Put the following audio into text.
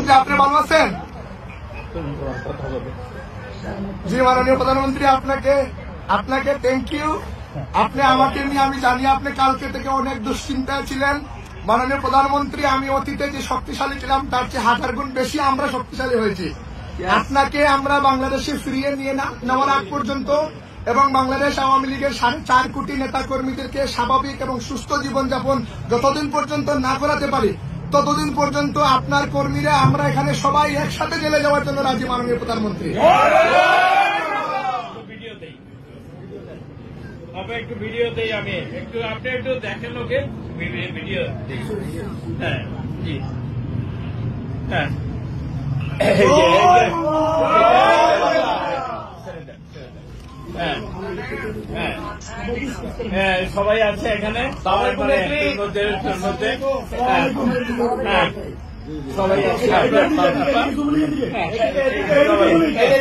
প্রধানমন্ত্রী, আপনি ভালো আছেন? জি মাননীয় প্রধানমন্ত্রী, আপনাকে থ্যাংক ইউ। আপনি আমাকে নিয়ে, আমি জানি আপনি কালকে থেকে অনেক দুশ্চিন্তায় ছিলেন। মাননীয় প্রধানমন্ত্রী, আমি অতীতে যে শক্তিশালী ছিলাম তার চেয়ে 1000 গুণ বেশি আমরা শক্তিশালী হয়েছি। আপনাকে আমরা বাংলাদেশে ফিরিয়ে নিয়ে নেওয়ার আগ পর্যন্ত এবং বাংলাদেশ আওয়ামী লীগের 4.5 কোটি নেতা কর্মীদেরকে স্বাভাবিক এবং সুস্থ জীবনযাপন যতদিন পর্যন্ত না করাতে পারি ততদিন পর্যন্ত আপনার কর্মীরা আমরা এখানে সবাই একসাথে জেলে যাওয়ার জন্য রাজি। মাননীয় প্রধানমন্ত্রী, একটু ভিডিও দেই, আমি আপনি একটু দেখেন, ওকে ভিডিও। হ্যাঁ জি, হ্যাঁ হ্যাঁ সবাই আছে এখানে, সবাই আছে।